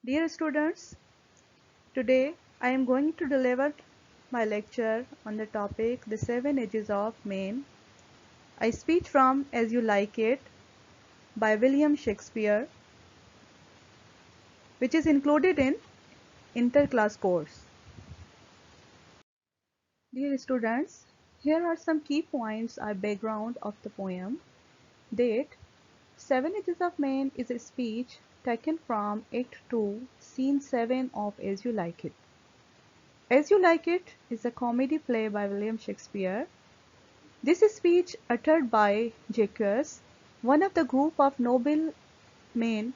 Dear students, today I am going to deliver my lecture on the topic The Seven Ages of Man, a speech from As You Like It by William Shakespeare, which is included in interclass course. Dear students, here are some key points or background of the poem. Date: Seven Ages of Man is a speech taken from Act 2, Scene 7 of As You Like It. As You Like It is a comedy play by William Shakespeare. This speech, uttered by Jacques, one of the group of noble men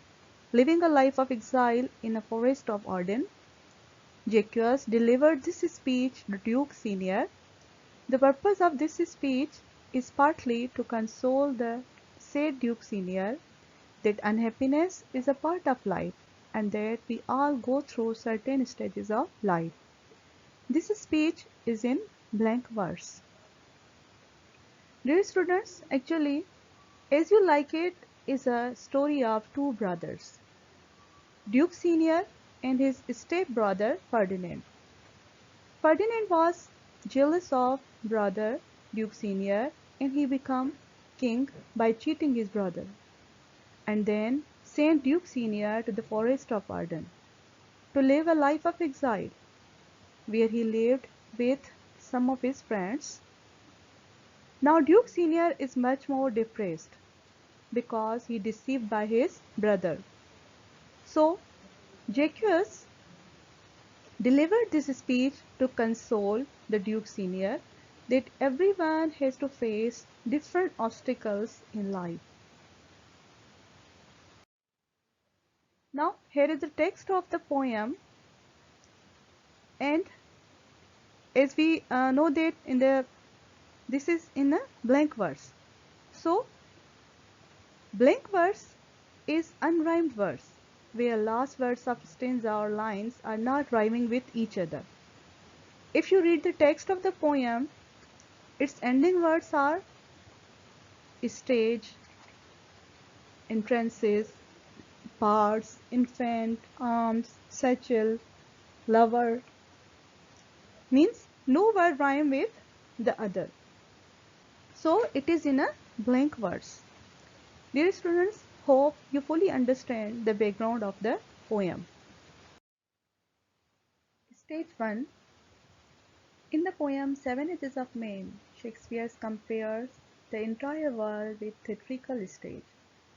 living a life of exile in a forest of Arden. Jacques delivered this speech to Duke Senior. The purpose of this speech is partly to console the said Duke Senior that unhappiness is a part of life and that we all go through certain stages of life. This speech is in blank verse. Dear students, actually, As You Like It is a story of two brothers, Duke Senior and his step-brother Ferdinand. Ferdinand was jealous of brother Duke Senior and he became king by cheating his brother, and then sent Duke Senior to the forest of Arden to live a life of exile, where he lived with some of his friends. Now Duke Senior is much more depressed because he is deceived by his brother. So Jacques delivered this speech to console the Duke Senior that everyone has to face different obstacles in life. Now here is the text of the poem, and as we know that this is in a blank verse. So blank verse is unrhymed verse, where last words of stanza or lines are not rhyming with each other. If you read the text of the poem, its ending words are stage, entrances, parts, infant, arms, satchel, lover. Means no word rhyme with the other. So it is in a blank verse. Dear students, hope you fully understand the background of the poem. Stage 1. In the poem Seven Ages of Man, Shakespeare compares the entire world with a theatrical stage,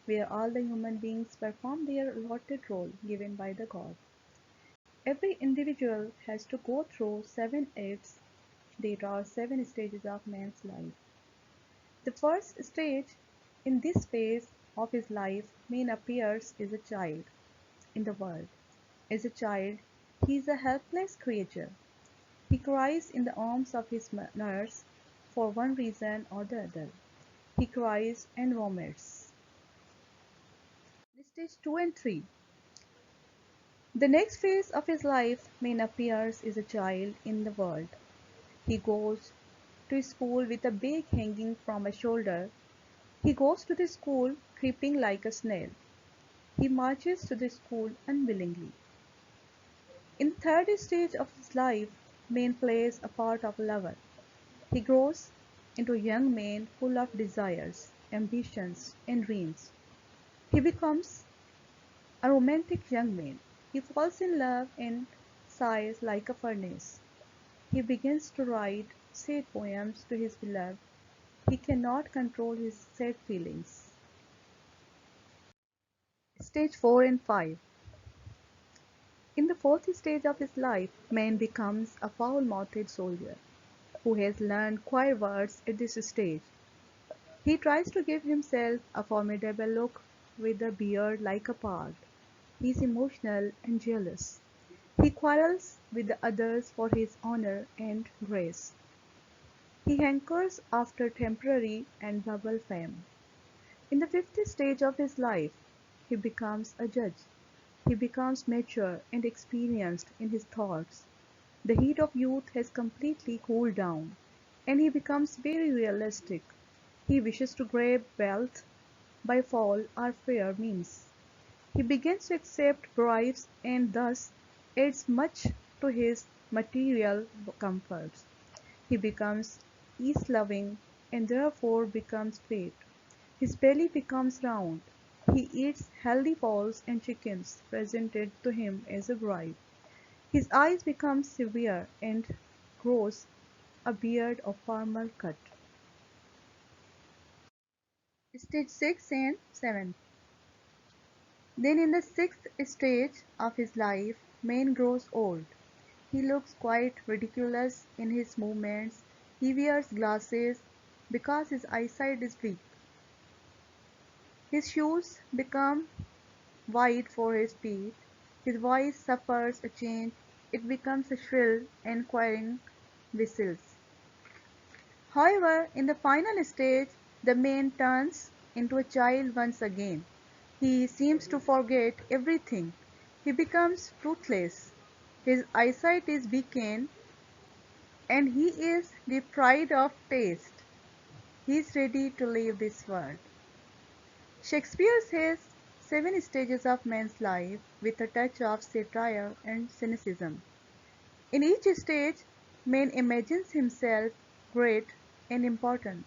where all the human beings perform their allotted role given by the god. Every individual has to go through 7 acts that are 7 stages of man's life. The first stage in this phase of his life, man appears as a child in the world. As a child, he is a helpless creature. He cries in the arms of his nurse for one reason or the other. He cries and vomits. Stage 2 and 3. The next phase of his life, man appears as a child in the world. He goes to school with a bag hanging from a shoulder. He goes to the school creeping like a snail. He marches to the school unwillingly. In the third stage of his life, man plays a part of a lover. He grows into a young man full of desires, ambitions, and dreams. He becomes a romantic young man. He falls in love and sighs like a furnace. He begins to write sad poems to his beloved. He cannot control his sad feelings. Stage 4 and 5. In the fourth stage of his life, man becomes a foul-mouthed soldier who has learned choir words at this stage. He tries to give himself a formidable look with a beard like a pard. He is emotional and jealous. He quarrels with the others for his honor and grace. He hankers after temporary and bubble fame. In the fifth stage of his life, he becomes a judge. He becomes mature and experienced in his thoughts. The heat of youth has completely cooled down, and he becomes very realistic. He wishes to grab wealth by foul or fair means. He begins to accept bribes and thus adds much to his material comforts. He becomes ease-loving and therefore becomes fat. His belly becomes round. He eats healthy fowls and chickens presented to him as a bribe. His eyes become severe and grows a beard of formal cut. Stage 6 and 7. Then in the sixth stage of his life, man grows old. He looks quite ridiculous in his movements. He wears glasses because his eyesight is weak. His shoes become wide for his feet. His voice suffers a change. It becomes a shrill and quivering whistles. However, in the final stage, the man turns into a child once again. He seems to forget everything. He becomes toothless. His eyesight is weakened and he is deprived of taste. He is ready to leave this world. Shakespeare says 7 stages of man's life with a touch of satire and cynicism. In each stage, man imagines himself great and important,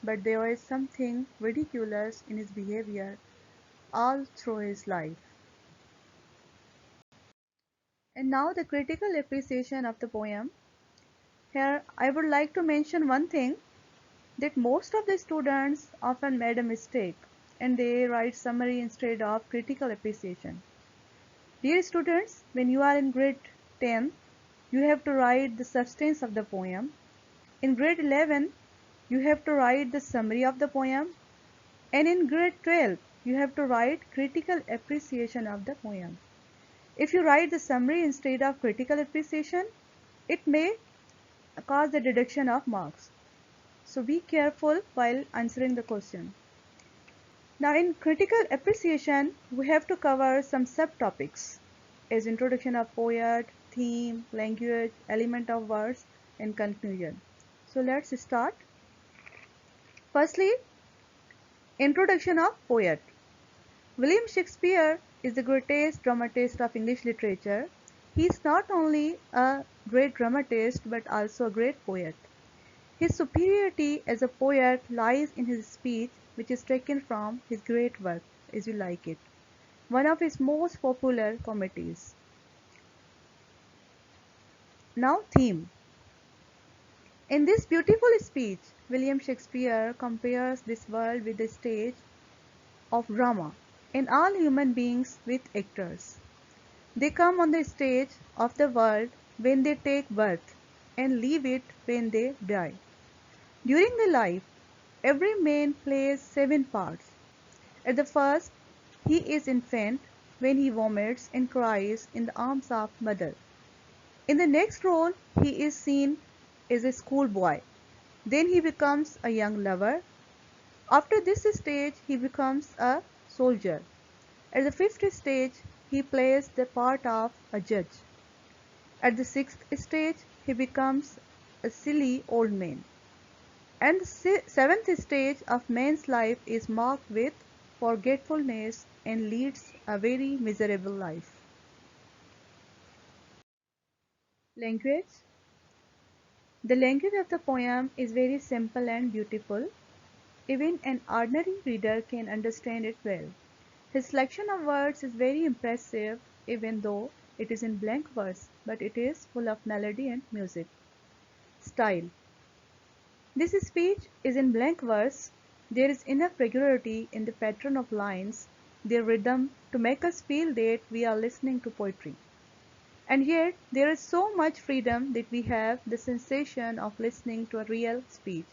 but there is something ridiculous in his behavior all through his life. And now the critical appreciation of the poem. Here I would like to mention one thing, that most of the students often made a mistake and they write summary instead of critical appreciation. Dear students, when you are in grade 10, you have to write the substance of the poem. In grade 11, you have to write the summary of the poem. And in grade 12, you have to write critical appreciation of the poem. If you write the summary instead of critical appreciation, it may cause the deduction of marks. So be careful while answering the question. Now in critical appreciation, we have to cover some subtopics as introduction of poet, theme, language, element of words, and conclusion. So let's start. Firstly, introduction of poet. William Shakespeare is the greatest dramatist of English literature. He is not only a great dramatist but also a great poet. His superiority as a poet lies in his speech, which is taken from his great work, As You Like It, one of his most popular comedies. Now theme. In this beautiful speech, William Shakespeare compares this world with the stage of drama and all human beings with actors. They come on the stage of the world when they take birth and leave it when they die. During the life, every man plays 7 parts. At the first, he is infant when he vomits and cries in the arms of mother. In the next role, he is seen as a schoolboy. Then he becomes a young lover. After this stage, he becomes a soldier. At the 5th stage, he plays the part of a judge. At the 6th stage, he becomes a silly old man. And the 7th stage of man's life is marked with forgetfulness and leads a very miserable life. Language. The language of the poem is very simple and beautiful. Even an ordinary reader can understand it well. His selection of words is very impressive, even though it is in blank verse, but it is full of melody and music. Style. This speech is in blank verse. There is enough regularity in the pattern of lines, their rhythm, to make us feel that we are listening to poetry. And yet, there is so much freedom that we have the sensation of listening to a real speech.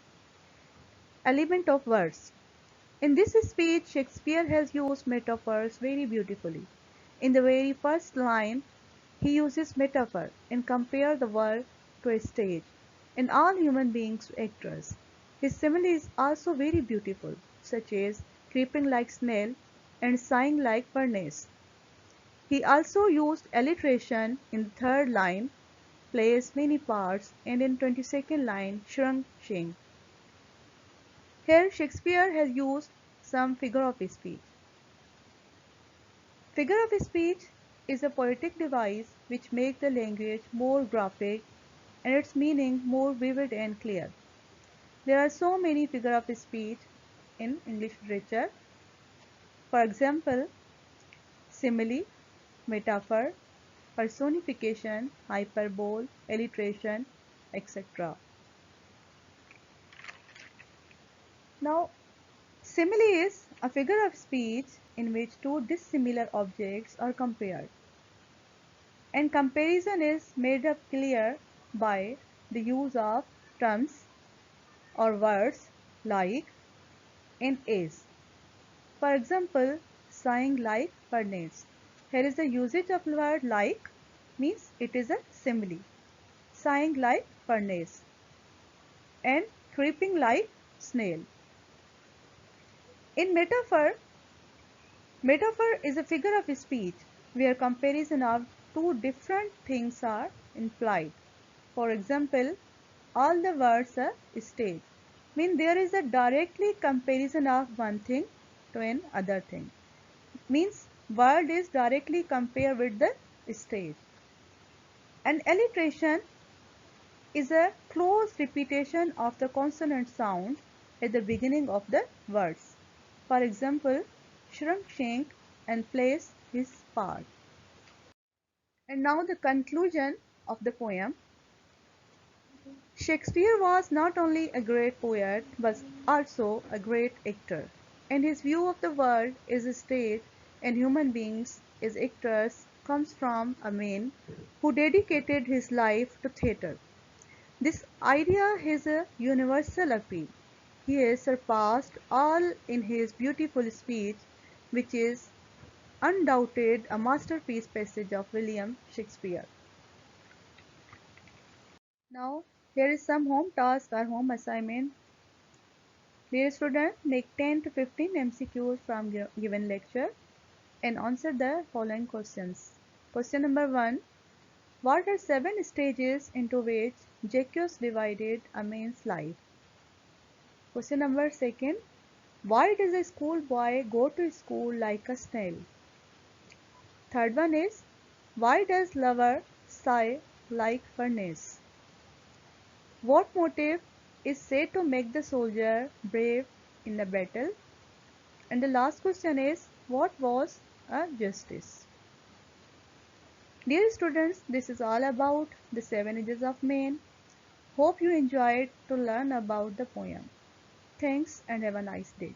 Element of verse. In this speech, Shakespeare has used metaphors very beautifully. In the very first line, he uses metaphor and compares the world to a stage, and all human beings to actors. His simile is also very beautiful, such as creeping like snail and sighing like furnace. He also used alliteration in the third line, plays many parts, and in 22nd line, shrunk shing. Here Shakespeare has used some figure of speech. Figure of speech is a poetic device which makes the language more graphic and its meaning more vivid and clear. There are so many figures of speech in English literature. For example, simile, metaphor, personification, hyperbole, alliteration, etc. Now, simile is a figure of speech in which two dissimilar objects are compared, and comparison is made up clear by the use of terms or words like and as. For example, sighing like furnace. Here is the usage of the word like, means it is a simile. Sighing like furnace and creeping like snail. In metaphor is a figure of speech where comparison of two different things are implied. For example, all the words are stage. Mean there is a directly comparison of one thing to another thing. Means word is directly compared with the stage. An alliteration is a close repetition of the consonant sound at the beginning of the words. For example, shrunk shank and place his part. And now the conclusion of the poem. Shakespeare was not only a great poet but also a great actor, and his view of the world as a stage and human beings as actors comes from a man who dedicated his life to theatre. This idea has a universal appeal. He has surpassed all in his beautiful speech, which is undoubted a masterpiece passage of William Shakespeare. Now, here is some home task or home assignment. Dear student, make 10 to 15 MCQs from given lecture and answer the following questions. Question number 1. What are 7 stages into which Jacques divided a man's life? Question number 2. Why does a schoolboy go to school like a snail? Third one is, why does lover sigh like furnace? What motive is said to make the soldier brave in the battle? And the last question is, what was a justice? Dear students, this is all about the 7 ages of man. Hope you enjoyed to learn about the poem. Thanks and have a nice day.